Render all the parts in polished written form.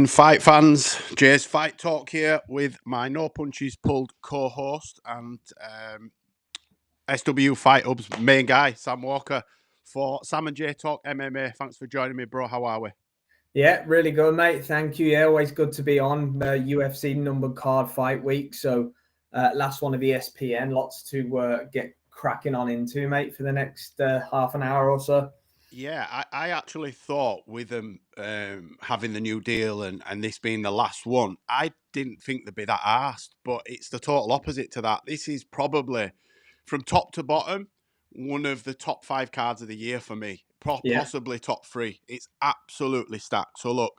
Fight fans, Jay's Fight Talk here with my No Punches Pulled co-host and SW Fight Hub's main guy, Sam Walker, for Sam and Jay Talk MMA. Thanks for joining me, bro. How are we? Yeah, really good, mate. Thank you. Yeah, always good to be on UFC numbered card fight week. So last one of ESPN, lots to get cracking on into, mate, for the next half an hour or so. Yeah, I actually thought with them having the new deal and this being the last one, I didn't think they'd be that arsed, but it's the total opposite to that. This is probably, from top to bottom, one of the top 5 cards of the year for me, Yeah. possibly top 3. It's absolutely stacked. So look,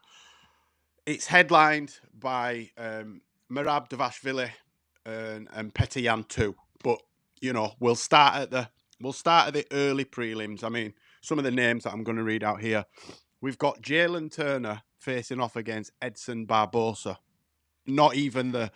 it's headlined by Merab Davashvili and Petr 2, but we'll start at the early prelims. I mean, some of the names that I'm going to read out here. We've got Jalen Turner facing off against Edson Barbosa. Not even the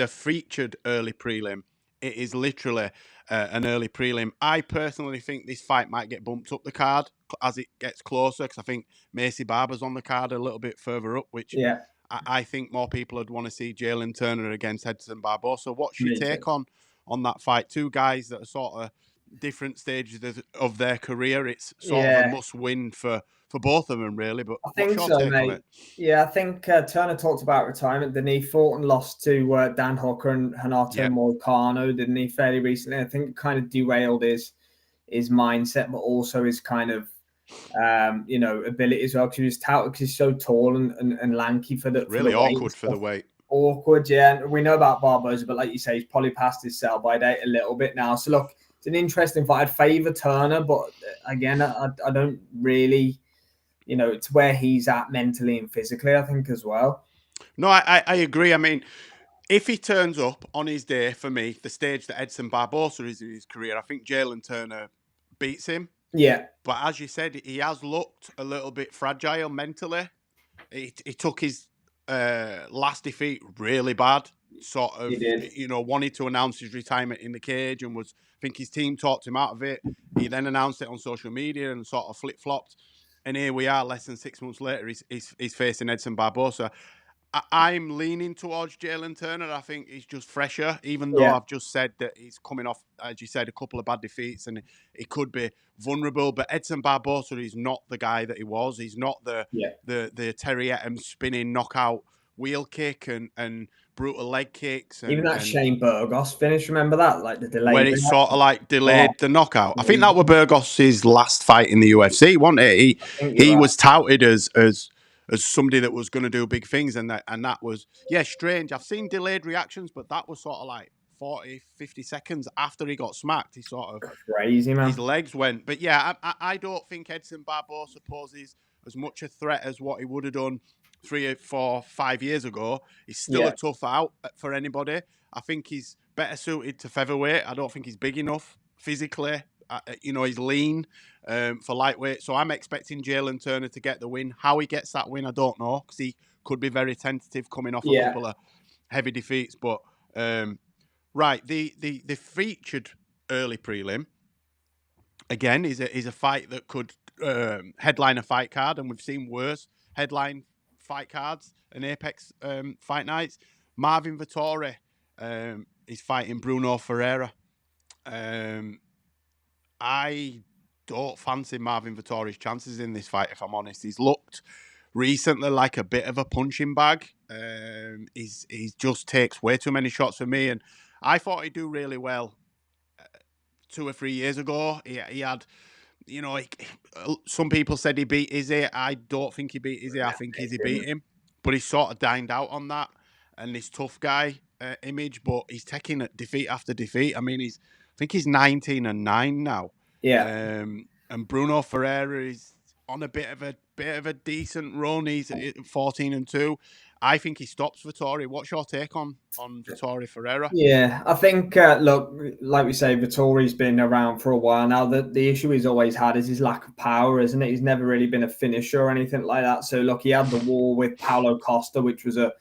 featured early prelim. It is literally an early prelim. I personally think this fight might get bumped up the card as it gets closer because I think Macy Barber's on the card a little bit further up, which I think more people would want to see Jalen Turner against Edson Barbosa. What's your take on that fight? Two guys that are sort of different stages of their career. It's sort of a must-win for both of them, really. But I think what's your take mate. on it? Yeah, I think Turner talked about retirement. Then he fought and lost to Dan Hooker and Renato Moicano, didn't he, fairly recently? I think it kind of derailed his mindset, but also his kind of ability as well, because he was touted because he's so tall and lanky for the really for the awkward weight for the weight. Awkward, yeah. And we know about Barbosa, but like you say, he's probably past his sell-by date a little bit now. So look, it's an interesting fight. I'd favour Turner, but again, I don't really, it's where he's at mentally and physically, I think, as well. No, I agree. I mean, if he turns up on his day, for me, the stage that Edson Barbosa is in his career, I think Jalen Turner beats him. Yeah. But as you said, he has looked a little bit fragile mentally. He took his last defeat really bad. Sort of, wanted to announce his retirement in the cage and I think his team talked him out of it. He then announced it on social media and sort of flip-flopped. And here we are, less than 6 months later, he's facing Edson Barbosa. I'm leaning towards Jalen Turner. I think he's just fresher, even though I've just said that he's coming off, as you said, a couple of bad defeats and he could be vulnerable. But Edson Barbosa is not the guy that he was. He's not the Terry Etam spinning knockout wheel kick and brutal leg kicks. Even that Shane Burgos finish, remember that? Like the delay. Where it sort of like delayed the knockout. I think that was Burgos' last fight in the UFC, wasn't it? He was touted as somebody that was going to do big things, and that was strange. I've seen delayed reactions, but that was sort of like 40, 50 seconds after he got smacked. He sort of crazy, man. His legs went, but yeah, I don't think Edson Barbosa poses as much a threat as what he would have done 3, 4, 5 years ago. He's still a tough out for anybody. I think he's better suited to featherweight. I don't think he's big enough physically. He's lean for lightweight. So I'm expecting Jalen Turner to get the win. How he gets that win, I don't know, because he could be very tentative coming off a couple of heavy defeats. But the featured early prelim again is a fight that could headline a fight card, and we've seen worse headline fight cards and Apex fight nights. Marvin Vettori is fighting Bruno Ferreira. I don't fancy Marvin Vettori's chances in this fight, if I'm honest. He's looked recently like a bit of a punching bag. He just takes way too many shots for me, and I thought he'd do really well 2 or 3 years ago. He had, some people said he beat Izzy. I don't think he beat Izzy. I think Izzy beat him, but he sort of dined out on that and this tough guy image. But he's taking defeat after defeat. I mean, I think he's 19-9 now. Yeah. And Bruno Ferreira is on a bit of a decent run. He's 14-2. I think he stops Vettori. What's your take on Vettori Ferreira? Yeah, I think, look, like we say, Vettori's been around for a while now. The issue he's always had is his lack of power, isn't it? He's never really been a finisher or anything like that. So, look, he had the war with Paulo Costa, which was a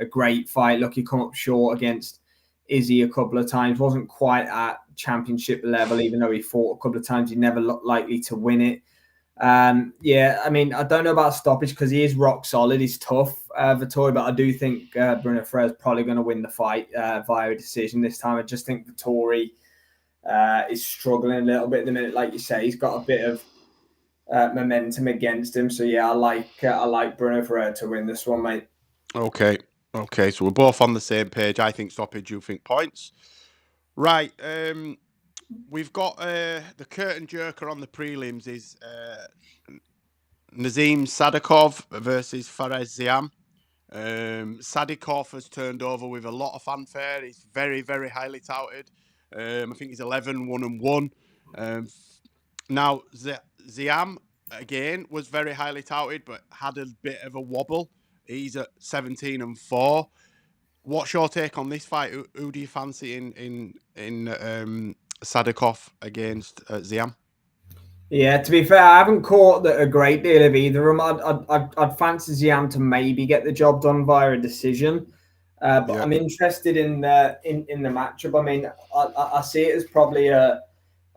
great fight. Look, he come up short against Izzy a couple of times. Wasn't quite at championship level, even though he fought a couple of times. He never looked likely to win it. Yeah, I mean, I don't know about stoppage because he is rock solid. He's tough, Vettori, but I do think Bruno Ferreira is probably going to win the fight via a decision this time. I just think Vettori is struggling a little bit at the minute. Like you say, he's got a bit of momentum against him. So yeah, I like Bruno Ferreira to win this one, mate. Okay, so we're both on the same page. I think stoppage, you think points. Right, we've got the curtain jerker on the prelims is Nazim Sadikov versus Fares Ziam. Sadikov has turned over with a lot of fanfare. He's very, very highly touted. I think he's 11-1-1. Now, Ziam, again, was very highly touted, but had a bit of a wobble. He's at 17-4. What's your take on this fight? Who do you fancy in Sadikov against Ziam? Yeah, to be fair, I haven't caught a great deal of either of them. I'd fancy Ziam to maybe get the job done via a decision, but I'm interested in the matchup. I mean, I see it as probably a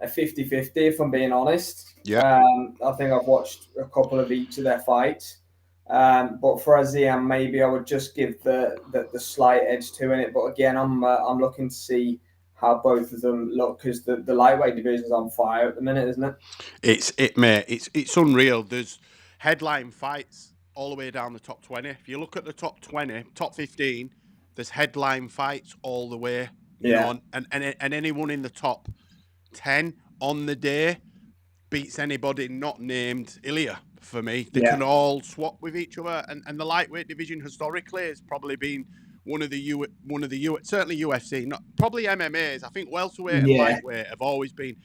50-50 if I'm being honest. Yeah. I think I've watched a couple of each of their fights, but for Ziam, maybe I would just give the slight edge to it. But again, I'm looking to see how both of them look because the lightweight division is on fire at the minute, isn't it? It's unreal. There's headline fights all the way down the top 20. If you look at the top 20, top 15, there's headline fights all the way. You know, and anyone in the top 10 on the day beats anybody not named Ilya for me. They can all swap with each other, and the lightweight division historically has probably been one of the certainly UFC, not probably MMAs. I think welterweight and lightweight have always been,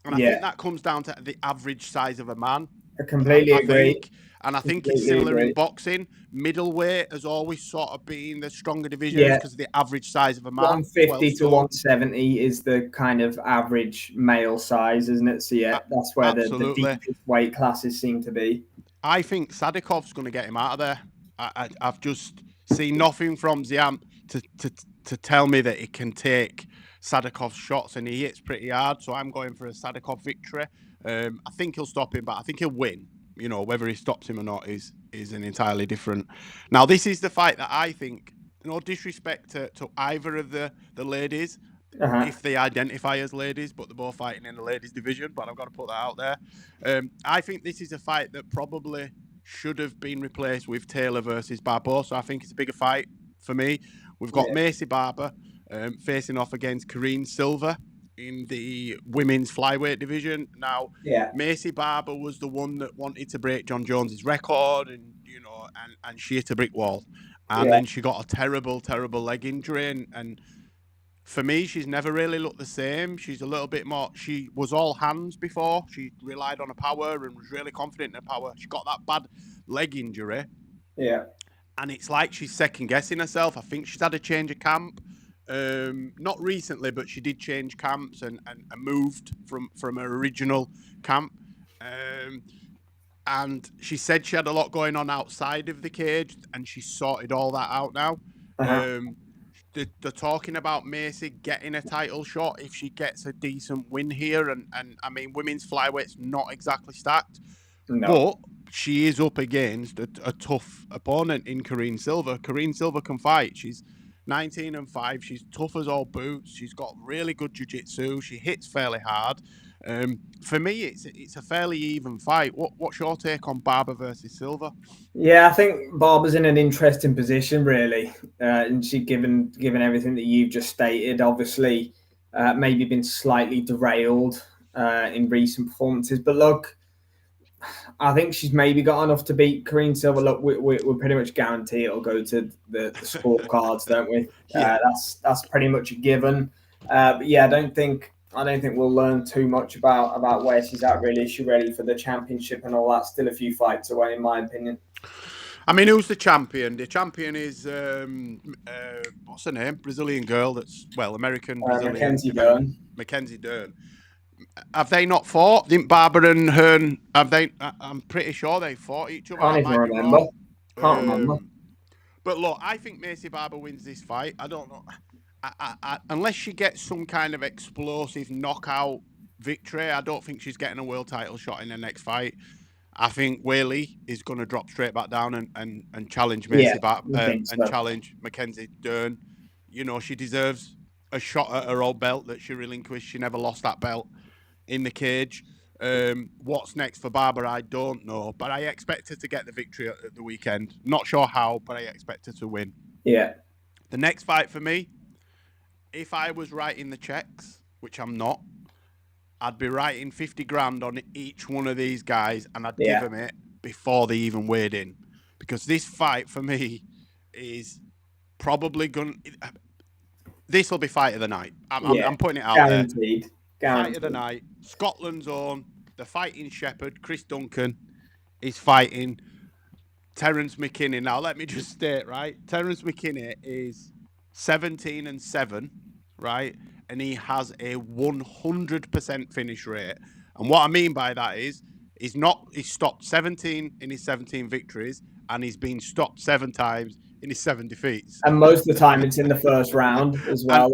and I think that comes down to the average size of a man. I completely agree. I think it's similar in boxing. Middleweight has always sort of been the stronger divisions because of the average size of a man. 150 to 170 is the kind of average male size, isn't it? So that's where the deepest weight classes seem to be. I think Sadikov's going to get him out of there. I've just seen nothing from Ziam to tell me that he can take Sadikov's shots, and he hits pretty hard. So I'm going for a Sadikov victory. I think he'll stop him, but I think he'll win. You know, whether he stops him or not is an entirely different. Now, this is the fight that I think, no disrespect to either of the ladies, if they identify as ladies, but they're both fighting in the ladies division, but I've got to put that out there. I think this is a fight that probably should have been replaced with Taylor versus Barbosa. I think it's a bigger fight for me. We've got Macy Barber facing off against Karine Silva in the women's flyweight division. Now, Macy Barber was the one that wanted to break John Jones's record, and you know, and she hit a brick wall, and then she got a terrible leg injury, and for me, she's never really looked the same. She's a little bit more. She was all hands before. She relied on her power and was really confident in her power. She got that bad leg injury. Yeah. And it's like she's second guessing herself. I think she's had a change of camp. Not recently, but she did change camps and moved from her original camp. And she said she had a lot going on outside of the cage, and she sorted all that out now. They're talking about Macy getting a title shot if she gets a decent win here. And I mean, women's flyweight's not exactly stacked. No. But she is up against a tough opponent in Karine Silva. Karine Silva can fight. She's 19-5. She's tough as all boots. She's got really good jiu-jitsu. She hits fairly hard. For me, it's a fairly even fight. What's your take on Barber versus Silva? Yeah, I think Barber's in an interesting position, really, and she given everything that you've just stated. Obviously, maybe been slightly derailed in recent performances, but look, I think she's maybe got enough to beat Karine Silva. Look, we're pretty much guarantee it'll go to the scorecards, don't we? That's pretty much a given. But yeah, I don't think we'll learn too much about where she's at. Really, is she ready for the championship and all that? Still a few fights away, in my opinion. I mean, who's the champion? The champion is what's her name? Brazilian girl. That's American Brazilian. Mackenzie Dern. Mackenzie Dern. Have they not fought? Didn't Barber and Hearn? Have they? I'm pretty sure they fought each other. Can't even remember. Can't remember. But look, I think Macy Barber wins this fight. I don't know. Unless she gets some kind of explosive knockout victory, I don't think she's getting a world title shot in the next fight. I think Whaley is going to drop straight back down and challenge Macy back and challenge Mackenzie Dern. You know, she deserves a shot at her old belt that she relinquished. She never lost that belt in the cage. What's next for Barbara, I don't know, but I expect her to get the victory at the weekend. Not sure how, but I expect her to win. Yeah. The next fight for me, if I was writing the checks, which I'm not, I'd be writing 50 grand on each one of these guys, and I'd give them it before they even weighed in. Because this fight for me is probably going to... This will be fight of the night. I'm putting it out Guaranteed. there. Fight of the night. Scotland's own, the fighting shepherd, Chris Duncan, is fighting Terence McKinney. Now, let me just state, right? Terence McKinney is 17-7, right? And he has a 100% finish rate. And what I mean by that is, he's stopped 17 in his 17 victories, and he's been stopped 7 times in his 7 defeats. And most of the time, it's in the first round as well.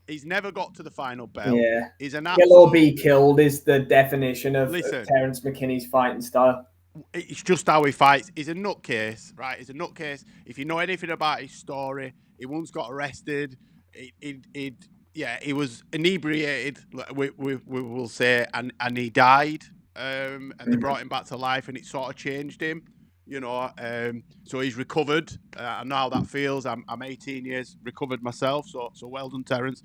He's never got to the final bell. Yeah, he's an kill or be killed is the definition of Terence McKinney's fighting style. It's just how he fights. He's a nutcase, right? He's a nutcase. If you know anything about his story, he once got arrested. He was inebriated, we will say, and he died. And they brought him back to life, and it sort of changed him, you know. So he's recovered. I know how that feels. I'm 18 years recovered myself, so well done, Terence.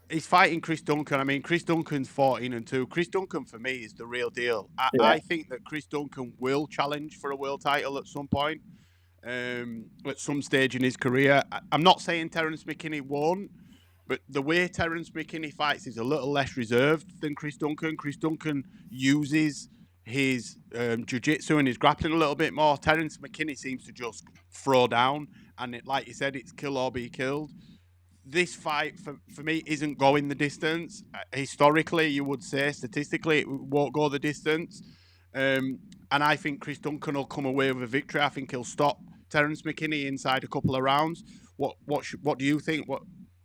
He's fighting Chris Duncan. I mean, Chris Duncan's 14-2. Chris Duncan, for me, is the real deal. I think that Chris Duncan will challenge for a world title at some point, at some stage in his career. I'm not saying Terence McKinney won't, but the way Terence McKinney fights is a little less reserved than Chris Duncan. Chris Duncan uses his jiu-jitsu and his grappling a little bit more. Terence McKinney seems to just throw down, and like you said, it's kill or be killed. This fight, for me, isn't going the distance. Historically, you would say, statistically, it won't go the distance. And I think Chris Duncan will come away with a victory. I think he'll stop Terence McKinney inside a couple of rounds. What do you think?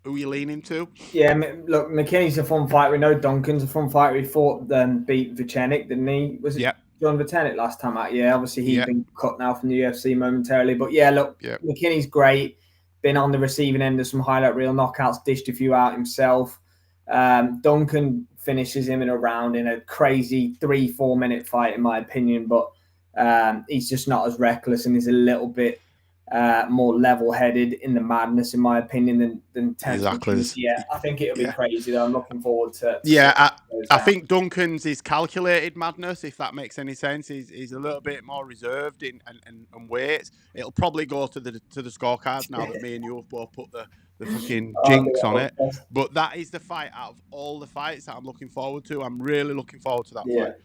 Who are you leaning to? Yeah, look, McKinney's a fun fight. We know Duncan's a fun fight. He fought, then beat Vucenic, didn't he? Was it John Vucenic last time out? Yeah, obviously he's been cut now from the UFC momentarily. But yeah, look, McKinney's great. Been on the receiving end of some highlight reel knockouts, dished a few out himself. Duncan finishes him in a round in a crazy 3-4 minute fight, in my opinion. But he's just not as reckless, and he's a little bit more level-headed in the madness, in my opinion, than Terence. Exactly. Yeah, I think it'll be crazy, though. I'm looking forward to I think Duncan's is calculated madness, if that makes any sense. He's a little bit more reserved and waits. It'll probably go to the scorecards now that me and you have both put the fucking jinx on it. But that is the fight out of all the fights that I'm looking forward to. I'm really looking forward to that fight.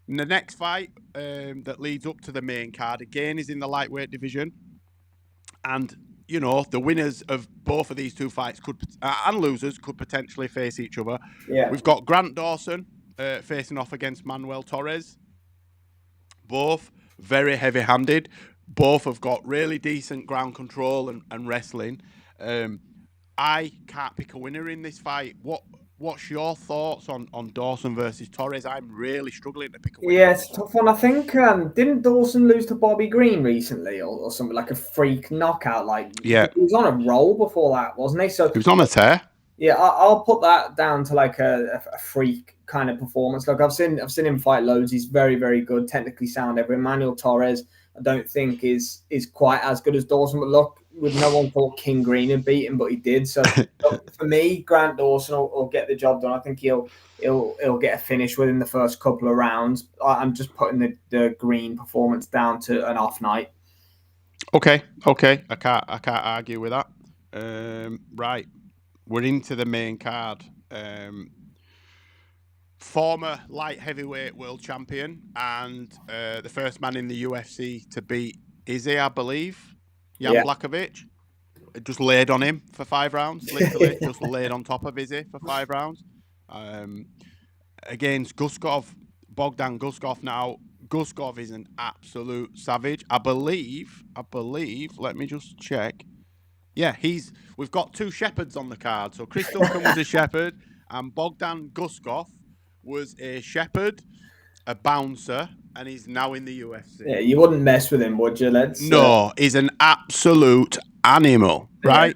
And the next fight that leads up to the main card, again, is in the lightweight division. And, you know, the winners of both of these two fights and losers could potentially face each other. Yeah. We've got Grant Dawson facing off against Manuel Torres. Both very heavy-handed. Both have got really decent ground control and wrestling. I can't pick a winner in this fight. What's your thoughts on Dawson versus Torres? I'm really struggling to pick a winner. Yeah, it's a tough one. I think, didn't Dawson lose to Bobby Green recently or something, like a freak knockout? He was on a roll before that, wasn't he? So he was on a tear. Yeah, I'll put that down to like a freak kind of performance. Look, I've seen him fight loads. He's very, very good, technically sound. Emmanuel Torres, I don't think is quite as good as Dawson. But look, with no one thought King Green had beat him, but he did. So look, for me, Grant Dawson will get the job done. I think he'll get a finish within the first couple of rounds. I'm just putting the Green performance down to an off night. Okay. I can't argue with that. Right, we're into the main card. Former light heavyweight world champion and the first man in the UFC to beat Izzy, I believe. Jan Blachowicz. Just laid on him for 5 rounds, literally. Just laid on top of Izzy for 5 rounds. Against Guskov, Bogdan Guskov. Now, Guskov is an absolute savage. I believe, let me just check. Yeah, we've got 2 shepherds on the card. So Chris Duncan was a shepherd and Bogdan Guskov was a shepherd. a bouncer, and he's now in the UFC. Yeah, you wouldn't mess with him, would you? No, he's an absolute animal, right?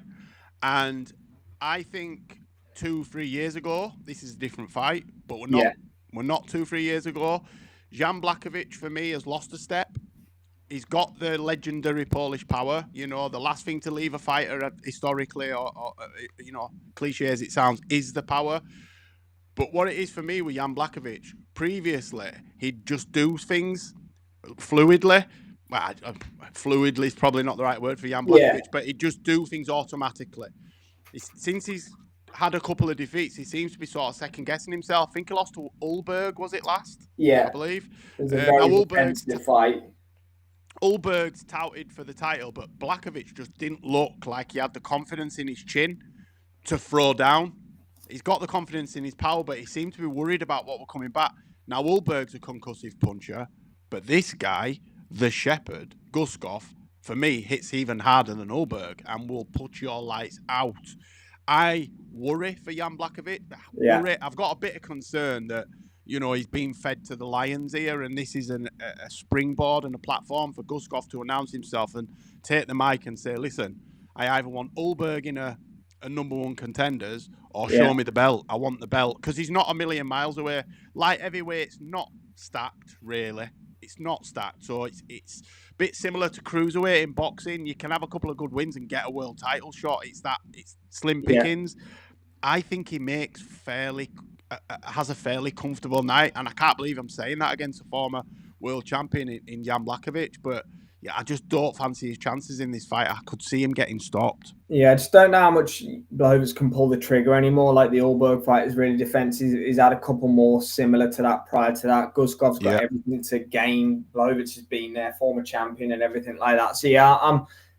Yeah. And I think 2-3 years ago, this is a different fight, but we're not. Yeah. We're not 2-3 years ago. Jan Blachowicz, for me, has lost a step. He's got the legendary Polish power. You know, the last thing to leave a fighter historically, or you know, cliche as it sounds, is the power. But what it is for me with Jan Blachowicz, previously, he'd just do things fluidly. Well, fluidly is probably not the right word for Jan Blachowicz, but he'd just do things automatically. Since he's had a couple of defeats, he seems to be sort of second-guessing himself. I think he lost to Ulberg, was it last? Yeah. I believe. It was a very defensive fight. Ulberg's touted for the title, but Blachowicz just didn't look like he had the confidence in his chin to throw down. He's got the confidence in his power, but he seemed to be worried about what were coming back. Now, Ulberg's a concussive puncher, but this guy, the Shepherd, Guskov, for me, hits even harder than Ulberg and will put your lights out. I worry for Jan Blachowicz. I've got a bit of concern that, you know, he's being fed to the lions here, and this is a springboard and a platform for Guskov to announce himself and take the mic and say, listen, I either want Ulberg in a number one contenders or show me the belt. I want the belt, because he's not a million miles away. Light heavyweight's not stacked, really. It's not stacked. So it's a bit similar to cruiserweight in boxing. You can have a couple of good wins and get a world title shot. It's slim pickings. Yeah. I think he makes has a fairly comfortable night, and I can't believe I'm saying that against a former world champion in Jan Blachowicz, but yeah, I just don't fancy his chances in this fight. I could see him getting stopped. Yeah, I just don't know how much Blachowicz can pull the trigger anymore. Like the Ulberg fight is really defensive. He's had a couple more similar to that prior to that. Guskov's got everything to gain. Blachowicz has been their former champion and everything like that. So yeah,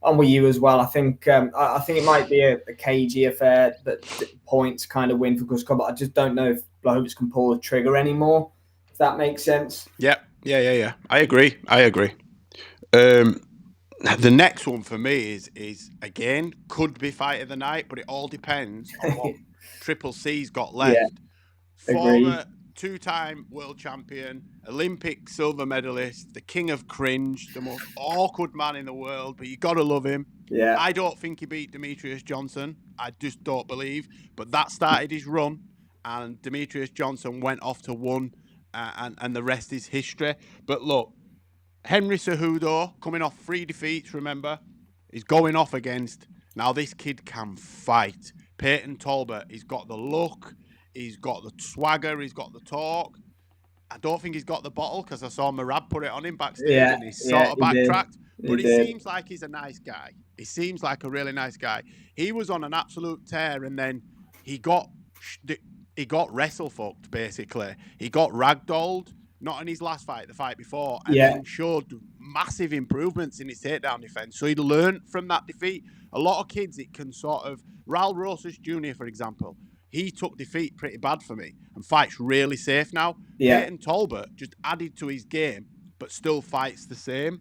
I'm with you as well. I think it might be a cagey affair, that points kind of win for Guskov, but I just don't know if Blachowicz can pull the trigger anymore, if that makes sense. Yeah. I agree. The next one for me is again, could be fight of the night, but it all depends on what Triple C's got left. Yeah. Former two-time world champion, Olympic silver medalist, the king of cringe, the most awkward man in the world, but you got to love him. Yeah. I don't think he beat Demetrius Johnson. I just don't believe. But that started his run, and Demetrius Johnson went off to one, and the rest is history. But look, Henry Cejudo, coming off 3 defeats, remember, he's going off against, now this kid can fight. Peyton Tolbert, he's got the look, he's got the swagger, he's got the talk. I don't think he's got the bottle, because I saw Marab put it on him backstage, and he sort of backtracked. But he seems like he's a nice guy. He seems like a really nice guy. He was on an absolute tear, and then he got wrestle fucked, basically. He got ragdolled. Not in his last fight, the fight before, and then showed massive improvements in his takedown defense. So he'd learned from that defeat. A lot of kids, it can sort of... Raul Rosas Jr., for example, he took defeat pretty bad for me and fights really safe now. Yeah. Peyton Tolbert just added to his game, but still fights the same.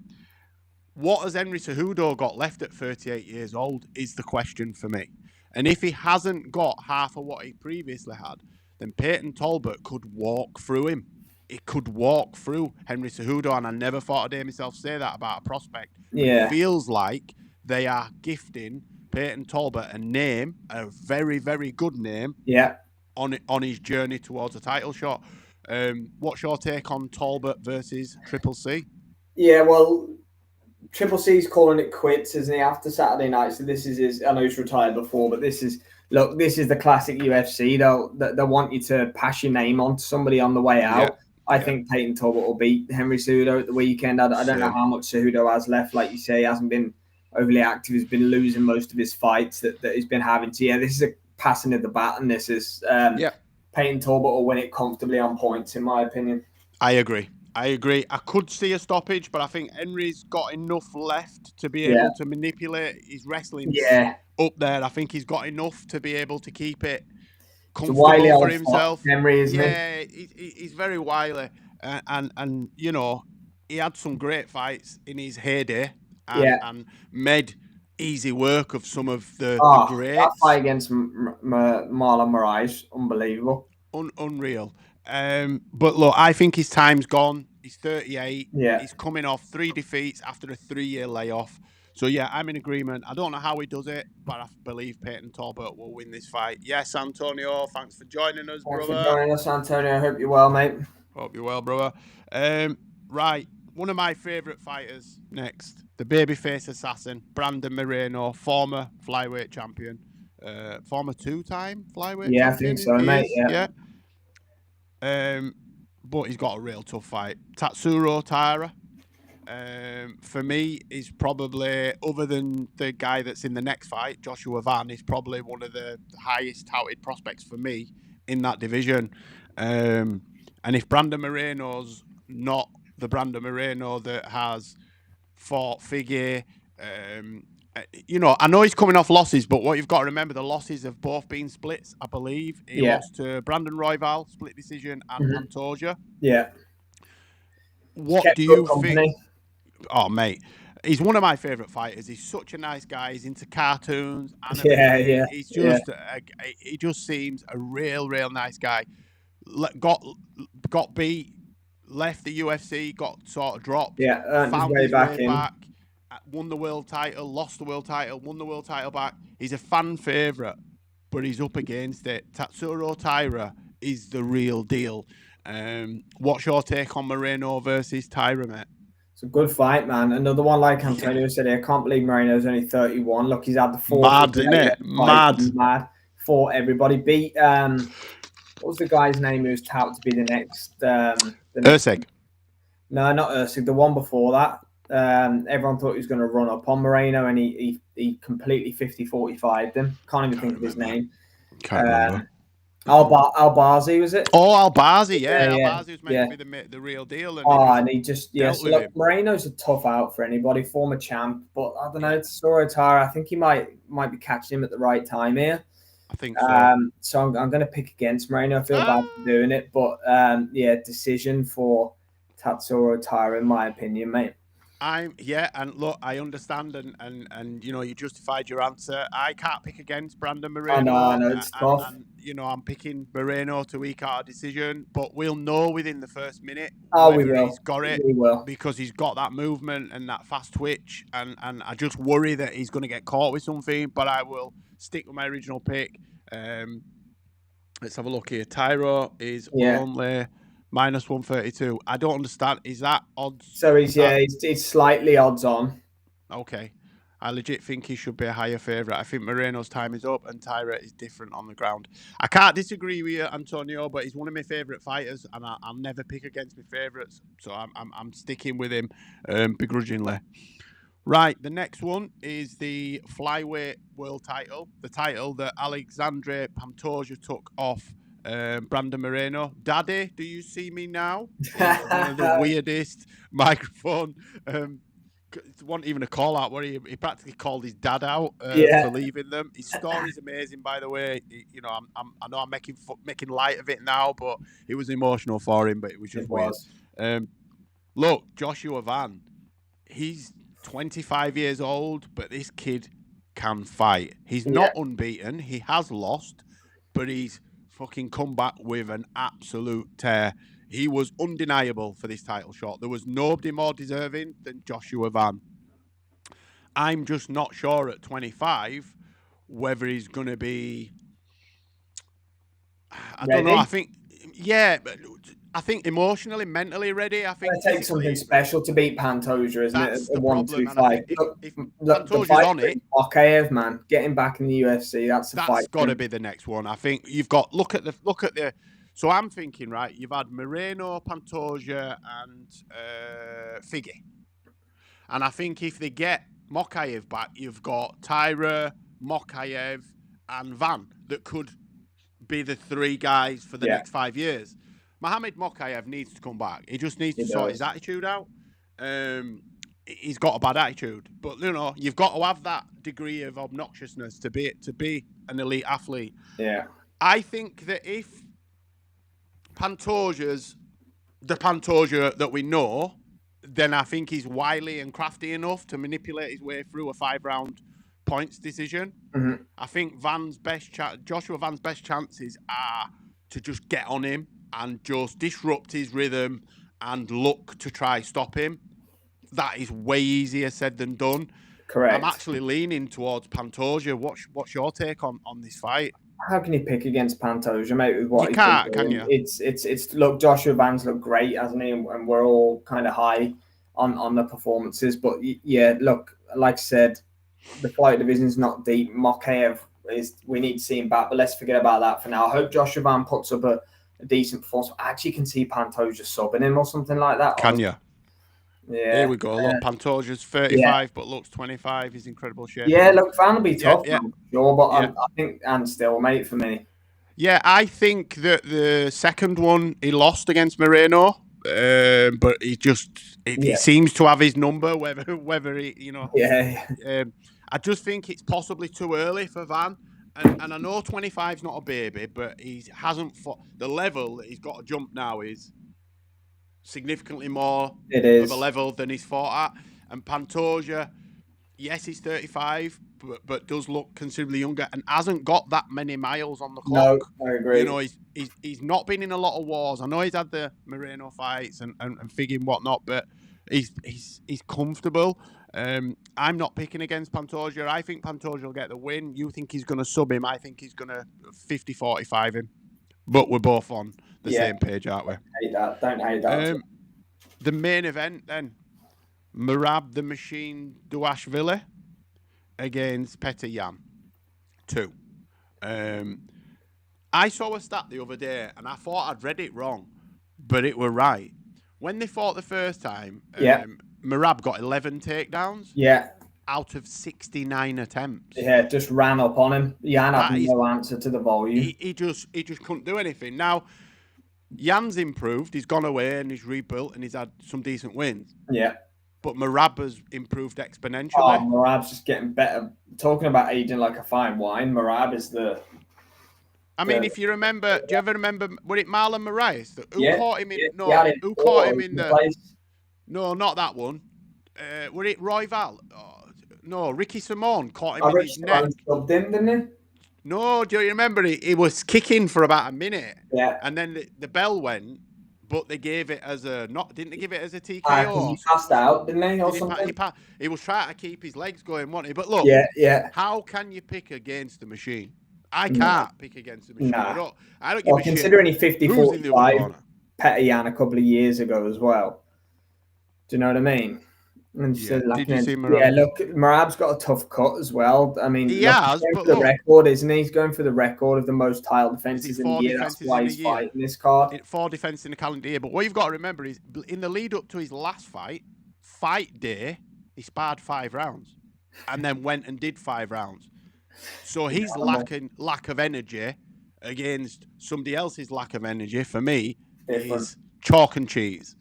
What has Henry Cejudo got left at 38 years old is the question for me. And if he hasn't got half of what he previously had, then Peyton Tolbert could walk through him. It could walk through Henry Cejudo, and I never thought I'd hear myself say that about a prospect. Yeah. It feels like they are gifting Peyton Tolbert a name, a very, very good name, on his journey towards a title shot. What's your take on Tolbert versus Triple C? Yeah, well, Triple C's calling it quits, isn't he, after Saturday night? So this is his, I know he's retired before, but this is the classic UFC. They'll want you to pass your name on to somebody on the way out. Yeah. I think Peyton Tolbert will beat Henry Cejudo at the weekend. I don't know how much Cejudo has left. Like you say, he hasn't been overly active. He's been losing most of his fights that he's been having. So, yeah, this is a passing of the baton. This is Peyton Tolbert will win it comfortably on points, in my opinion. I agree. I could see a stoppage, but I think Henry's got enough left to be able to manipulate his wrestling up there. I think he's got enough to be able to keep it comfortable for himself. Henry, isn't he's very wily, and you know, he had some great fights in his heyday, and made easy work of some of the greats. That fight against Marlon Moraes, unbelievable, unreal. But look, I think his time's gone. He's 38. Yeah. He's coming off 3 defeats after a 3-year layoff. So, yeah, I'm in agreement. I don't know how he does it, but I believe Peyton Talbot will win this fight. Yes, Antonio, thanks for joining us, brother. Thanks for joining us, Antonio. I hope you're well, mate. Hope you're well, brother. Right, one of my favourite fighters next. The babyface assassin, Brandon Moreno, former flyweight champion. Former 2-time flyweight champion. Yeah, I think so, mate. Yeah. But he's got a real tough fight. Tatsuro Taira, for me, is probably, other than the guy that's in the next fight, Joshua Van, is probably one of the highest touted prospects for me in that division. And if Brandon Moreno's not the Brandon Moreno that has fought Figge, I know he's coming off losses, but what you've got to remember, the losses have both been splits, I believe. He lost to Brandon Royval, split decision, and Pantoja. Yeah. What do you think? Oh, mate, he's one of my favourite fighters. He's such a nice guy. He's into cartoons, anime. Yeah. He's just, he just seems a real nice guy. Got beat, left the UFC, got sort of dropped. Yeah, found his way back. Won the world title, lost the world title, won the world title back. He's a fan favourite, but he's up against it. Tatsuro Taira is the real deal. What's your take on Moreno versus Taira, mate? It's a good fight, man. Another one, like Antonio said, I can't believe Moreno's only 31. Look, he's had the 4. Mad, isn't it? Mad. Fought everybody. Beat, what was the guy's name who was touted to be the next? Usyk. No, not Usyk. The one before that. Everyone thought he was going to run up on Moreno, and he completely 50-45'd him. Can't even think of his name. Can't remember. Albazi, was it? Oh, Albazi, yeah. Albazi was meant to be the real deal. And he just so look, Moreno's a tough out for anybody, former champ, but I don't know, Tatsuro Taira, I think he might be catching him at the right time here. I think so. So I'm going to pick against Moreno. I feel bad for doing it, but decision for Tatsuro Taira, in my opinion, mate. And look, I understand, and you justified your answer. I can't pick against Brandon Moreno. I know it's tough. And I'm picking Moreno to eke out a decision, but we'll know within the first minute whether he's got it, because he's got that movement and that fast twitch, and I just worry that he's going to get caught with something. But I will stick with my original pick. Let's have a look here. Taira is only minus 132. I don't understand. Is that odds? So he's slightly odds on. Okay. I legit think he should be a higher favourite. I think Moreno's time is up and Taira is different on the ground. I can't disagree with you, Antonio, but he's one of my favourite fighters, and I'll never pick against my favourites. So I'm sticking with him begrudgingly. Right, the next one is the flyweight world title, the title that Alexandre Pantoja took off Brandon Moreno. Daddy, do you see me now? One of the weirdest microphone. It wasn't even a call out where he practically called his dad out for leaving them. His story's amazing, by the way. I know I'm making light of it now, but it was emotional for him. But it was just weird. Look, Joshua Van, he's 25 years old, but this kid can fight. He's not unbeaten. He has lost, but he's fucking come back with an absolute tear. He was undeniable for this title shot. There was nobody more deserving than Joshua Van. I'm just not sure at 25 whether he's going to be... I don't know. I think emotionally, mentally ready. I think it takes something special to beat Pantoja, isn't it? The 1-2 fight. If Pantoja's on it, Mokaev, man, getting back in the UFC, that's fight. That's got to be the next one. I think you've got look at the. So I'm thinking, right? You've had Moreno, Pantoja, and Figge, and I think if they get Mokaev back, you've got Taira, Mokaev, and Van that could be the 3 guys for the next 5 years. Mohamed Mokaev needs to come back. He just needs to sort his attitude out. He's got a bad attitude, but you've got to have that degree of obnoxiousness to be an elite athlete. Yeah, I think that if Pantoja's the Pantoja that we know, then I think he's wily and crafty enough to manipulate his way through a 5-round points decision. Mm-hmm. I think Joshua Van's best chances are to just get on him and just disrupt his rhythm and look to try stop him, that is way easier said than done. Correct. I'm actually leaning towards Pantoja. What's your take on this fight? How can you pick against Pantoja, mate? With what you can't, can you? It's look, Joshua Van's looked great, hasn't he? And we're all kind of high on the performances. But yeah, look, like I said, the flyweight division's not deep. Mokaev we need to see him back, but let's forget about that for now. I hope Joshua Van puts up a decent performance. I actually can see Pantoja subbing him or something like that. Can you? Yeah. Here we go. Look, Pantoja's 35, but looks 25. He's incredible shape. Yeah, look, Van will be tough, for sure, but I think and still, mate, for me. Yeah, I think that the second one he lost against Moreno, but he just he seems to have his number. Whether he, you know, I just think it's possibly too early for Van. And I know 25's not a baby, but he hasn't fought. The level that he's got to jump now is significantly more of a level than he's fought at. And Pantoja, yes, he's 35, but does look considerably younger and hasn't got that many miles on the clock. No, I agree. You know, he's not been in a lot of wars. I know he's had the Moreno fights and Figgy and whatnot, but he's comfortable. I'm not picking against Pantoja. I think Pantoja will get the win. You think he's going to sub him. I think he's going to 50-45 him. But we're both on the same page, aren't we? Don't hate that. The main event then. Merab the Machine Duashvili against Petr Yan 2. I saw a stat the other day and I thought I'd read it wrong, but it were right. When they fought the first time, Merab got 11 takedowns. Yeah. Out of 69 attempts. Yeah, just ran up on him. Yan had no answer to the volume. He just couldn't do anything. Now, Yan's improved. He's gone away and he's rebuilt and he's had some decent wins. Yeah. But Merab has improved exponentially. Oh, Merab's just getting better. Talking about aging like a fine wine, Merab is the... I mean, if you remember, do you ever remember, was it Marlon Moraes? Who caught him in... Yeah, no, who caught him in the... Place. No, not that one. Was it Roy Val? Oh, no, Ricky Simon caught him in his neck. Subbed him, didn't he? No, do you remember? He was kicking for about a minute. Yeah. And then the bell went, but they gave it as a... Didn't they give it as a TKO? He passed out, didn't he? Or something? He was trying to keep his legs going, wasn't he? But look, how can you pick against the Machine? I can't pick against the Machine. Nah. I don't give a shit. Considering he 50-45 Petr Yan a couple of years ago as well. Do you know what I mean? And did you see Merab? Yeah, look, Merab's got a tough cut as well. I mean, he has, but the record, isn't he? He's going for the record of the most title defenses in the year. That's why he's fighting this card. 4 defenses in the calendar year. But what you've got to remember is, in the lead up to his last fight day, he sparred 5 rounds, and then went and did 5 rounds. So his lack of energy against somebody else's lack of energy, for me, is chalk and cheese.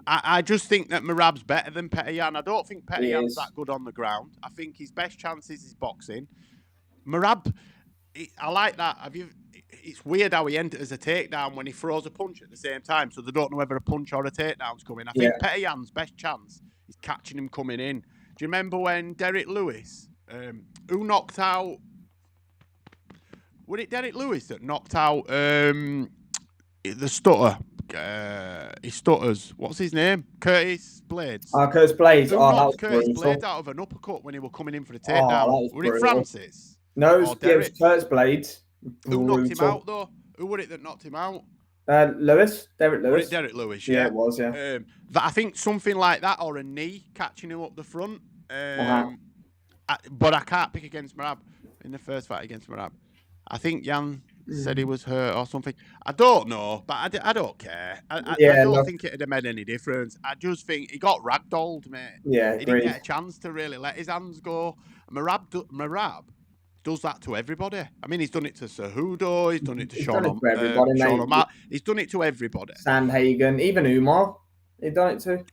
I just think that Merab's better than Petr Yan. I don't think Petr Yan's that good on the ground. I think his best chances is boxing. Merab, I like that. It's weird how he enters a takedown when he throws a punch at the same time, so they don't know whether a punch or a takedown's coming. I think Petr Yan's best chance is catching him coming in. Do you remember when Derek Lewis, who knocked out... Was it Derek Lewis that knocked out the stutter? He stutters. What's his name? Curtis Blades. Curtis Blades. Who knocked Curtis Blades out of an uppercut when he was coming in for the takedown? Was it Francis? No, it was Curtis Blades. Who knocked him out, though? Who was it that knocked him out? Lewis. Derek Lewis. Derek Lewis, yeah. It was, yeah. I think something like that, or a knee catching him up the front. But I can't pick against Merab in the first fight against Merab. I think Yan said he was hurt or something. I don't know, but I don't care. I don't think it would have made any difference. I just think he got ragdolled, mate. Yeah, he didn't get a chance to really let his hands go. Merab does that to everybody. I mean, he's done it to Cejudo. He's done it to Sean O'Malley. He's done it to everybody. Sandhagen, even Umar. He's done it too.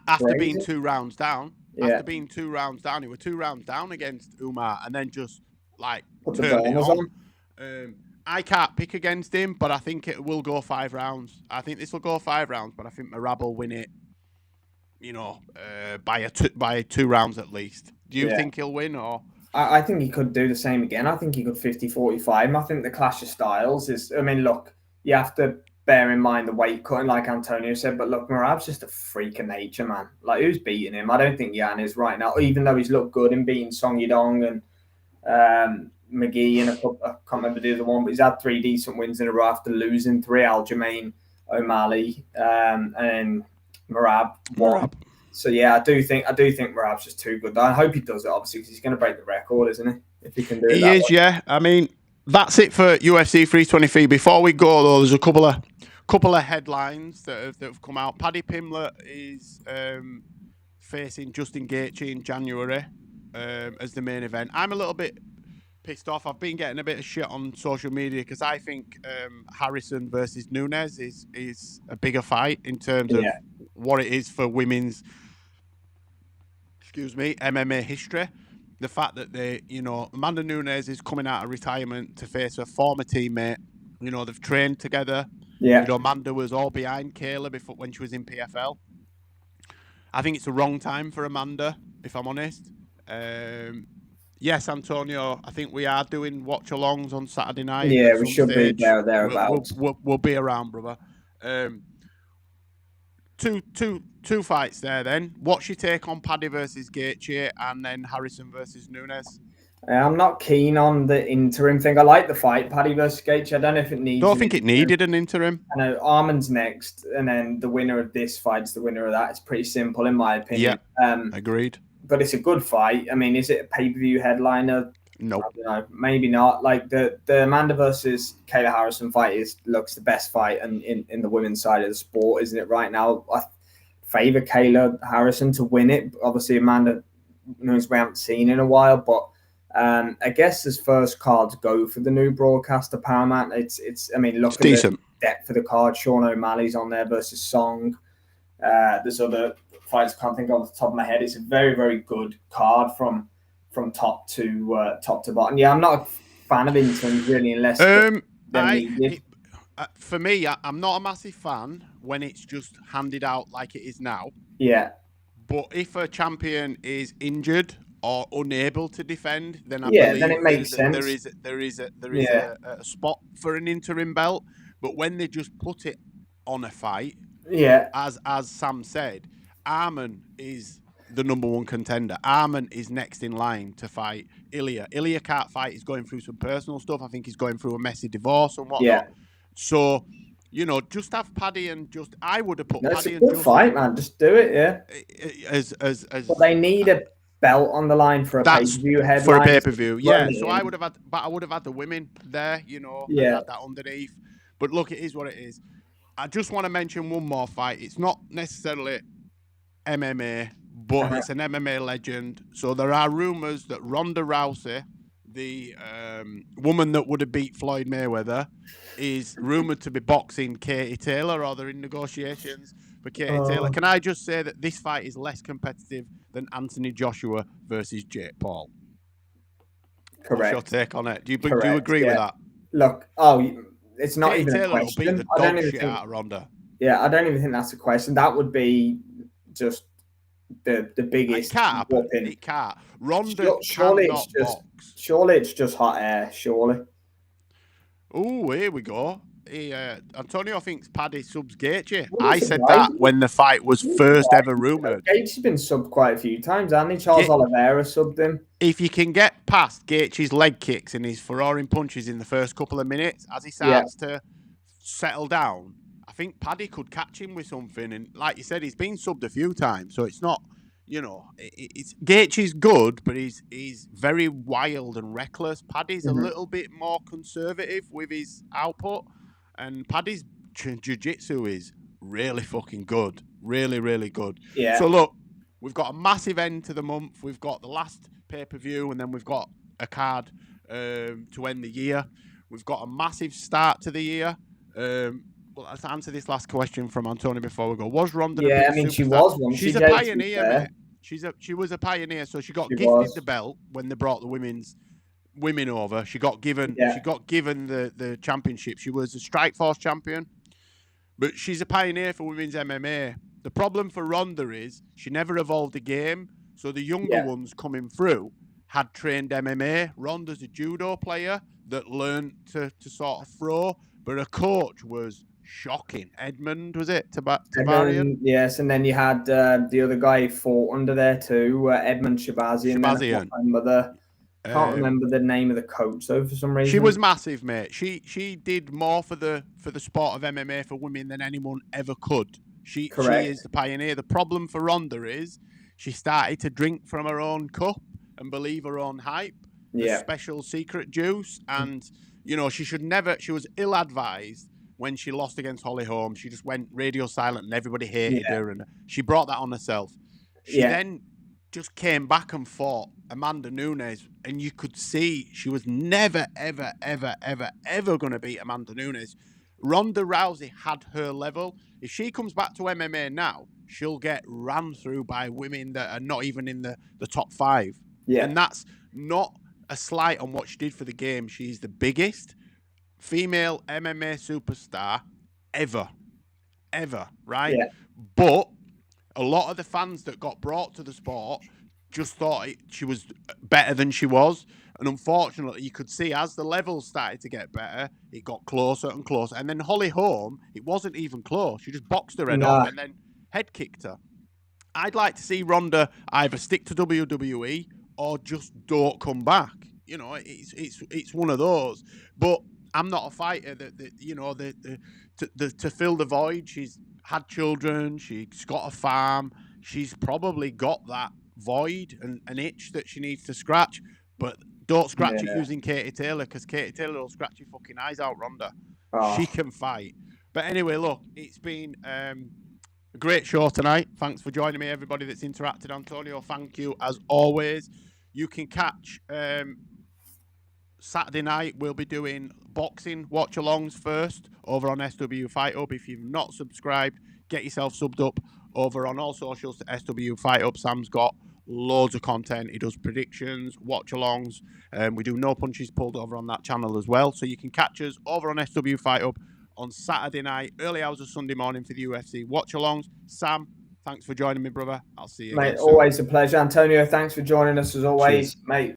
After being 2 rounds down. After being 2 rounds down, he was 2 rounds down against Umar, and then just turned it on. I can't pick against him, but I think it will go 5 rounds. I think this will go 5 rounds, but I think Merab will win it, by 2 rounds at least. Do you think he'll win, or? I think he could do the same again. I think he could 50-45. I think the clash of styles is... I mean, look, you have to bear in mind the weight cutting, like Antonio said. But look, Merab's just a freak of nature, man. Like, who's beating him? I don't think Jan is right now, even though he's looked good in beating Song Yadong and McGee and I can't remember the other one, but he's had 3 decent wins in a row after losing 3. Aljamain, O'Malley, and Merab won. So yeah, I do think Merab's just too good. I hope he does it, obviously, because he's going to break the record, isn't he? If he can do it. He is, way. Yeah. I mean, that's it for UFC 323. Before we go, though, there's a couple of headlines that have come out. Paddy Pimblett is facing Justin Gaethje in January as the main event. I'm a little bit pissed off. I've been getting a bit of shit on social media because I think Harrison versus Nunes is a bigger fight in terms of what it is for women's, MMA history. The fact that Amanda Nunes is coming out of retirement to face her former teammate. They've trained together. Yeah. Amanda was all behind Kayla before when she was in PFL. I think it's the wrong time for Amanda, if I'm honest. Yes, Antonio, I think we are doing watch-alongs on Saturday night. Yeah, we should be thereabouts. We'll be around, brother. Two fights there then. What's your take on Paddy versus Gaethje and then Harrison versus Nunes? I'm not keen on the interim thing. I like the fight, Paddy versus Gaethje. I don't know if it needs. Don't think it needed an interim. I know Arman's next, and then the winner of this fight's the winner of that. It's pretty simple in my opinion. Yeah, agreed. But it's a good fight. I mean, is it a pay-per-view headliner? Nope. I don't know. Maybe not. Like the Amanda versus Kayla Harrison fight looks the best fight in the women's side of the sport, isn't it? Right now, I favor Kayla Harrison to win it. Obviously, Amanda knows we haven't seen in a while, but I guess as first cards go for the new broadcaster Paramount, it's. I mean, look at decent. The depth of the card. Sean O'Malley's on there versus Song. There's other fights I can't think of off the top of my head. It's a very, very good card from top to bottom. Yeah, I'm not a fan of interims really, unless for me, I'm not a massive fan when it's just handed out like it is now. Yeah. But if a champion is injured or unable to defend, then I believe then it makes sense. There is a spot for an interim belt. But when they just put it on a fight, as Sam said, Arman is the number one contender. Arman is next in line to fight Ilya. Ilya can't fight. He's going through some personal stuff. I think he's going through a messy divorce and whatnot. Yeah. So, just have Paddy and just. I would have put Paddy and That's a good fight, man. Just do it, yeah. But they need a belt on the line for a pay-per-view headline. For a pay-per-view, yeah. So I would have had the women there, and had that underneath. But look, it is what it is. I just want to mention one more fight. It's not necessarily MMA, but it's an MMA legend. So there are rumors that Ronda Rousey, the woman that would have beat Floyd Mayweather, is rumored to be boxing Katie Taylor, or they're in negotiations for Katie Taylor. Can I just say that this fight is less competitive than Anthony Joshua versus Jake Paul? Correct. What's your take on it? Do you agree with that? Look, it's not Katie even Taylor a question. Will beat the dog shit out of Ronda. Yeah, I don't even think that's a question. That would be just the biggest whooping. It can't. Ronda cannot box. Surely it's just hot air. Surely. Oh, here we go. Antonio thinks Paddy subs Gaethje. I said that when the fight was first ever rumoured. Gaethje's been subbed quite a few times, hasn't he? Charles Oliveira subbed him. If you can get past Gaethje's leg kicks and his Ferroring punches in the first couple of minutes, as he starts to settle down, I think Paddy could catch him with something. And like you said, he's been subbed a few times, so it's not, it's Gaethje's good, but he's very wild and reckless. Paddy's a little bit more conservative with his output. And Paddy's jiu-jitsu is really fucking good. Really, really good. Yeah. So, look, we've got a massive end to the month. We've got the last pay-per-view, and then we've got a card to end the year. We've got a massive start to the year. Well, let's answer this last question from Antonio before we go. Was Ronda a big superstar? She was one. She's a pioneer, mate. She was a pioneer, so she got gifted the belt when they brought the women over. She got given the championship. She was a Strikeforce champion, but she's a pioneer for women's MMA. The problem for Ronda is she never evolved the game, so the younger ones coming through had trained MMA. Ronda's a judo player that learned to sort of throw, but her coach was shocking. Edmund, was it? Edmund, yes, and then you had the other guy who fought under there too, Edmund Shabazian. Can't remember the name of the coach though for some reason. She was massive, mate. She did more for the sport of MMA for women than anyone ever could. She is the pioneer. The problem for Ronda is she started to drink from her own cup and believe her own hype, the special secret juice, and you know she was ill-advised when she lost against Holly Holm. She just went radio silent and everybody hated her, and she brought that on herself. She then just came back and fought Amanda Nunes, and you could see she was never, ever, ever, ever, ever going to beat Amanda Nunes. Ronda Rousey had her level. If she comes back to MMA now, she'll get ran through by women that are not even in the top 5. Yeah. And that's not a slight on what she did for the game. She's the biggest female MMA superstar ever, right? Yeah. But a lot of the fans that got brought to the sport just thought she was better than she was. And unfortunately, you could see as the levels started to get better, it got closer and closer. And then Holly Holm, it wasn't even close. She just boxed her head off and then head kicked her. I'd like to see Ronda either stick to WWE or just don't come back. You know, it's one of those. But I'm not a fighter to fill the void. She's had children. She's got a farm. She's probably got that void and an itch that she needs to scratch. But don't scratch it using Katie Taylor, because Katie Taylor will scratch your fucking eyes out, Ronda. She can fight. But anyway, look, it's been a great show tonight. Thanks for joining me, everybody that's interacted. Antonio, thank you as always. You can catch Saturday night, we'll be doing boxing watch-alongs first over on SW Fight Hub. If you've not subscribed, get yourself subbed up over on all socials to SW Fight Hub. Sam's got loads of content. He does predictions, watch-alongs. We do No Punches Pulled over on that channel as well. So you can catch us over on SW Fight Hub on Saturday night, early hours of Sunday morning for the UFC watch-alongs. Sam, thanks for joining me, brother. I'll see you mate, always a pleasure. Antonio, thanks for joining us as always. Cheers. Mate.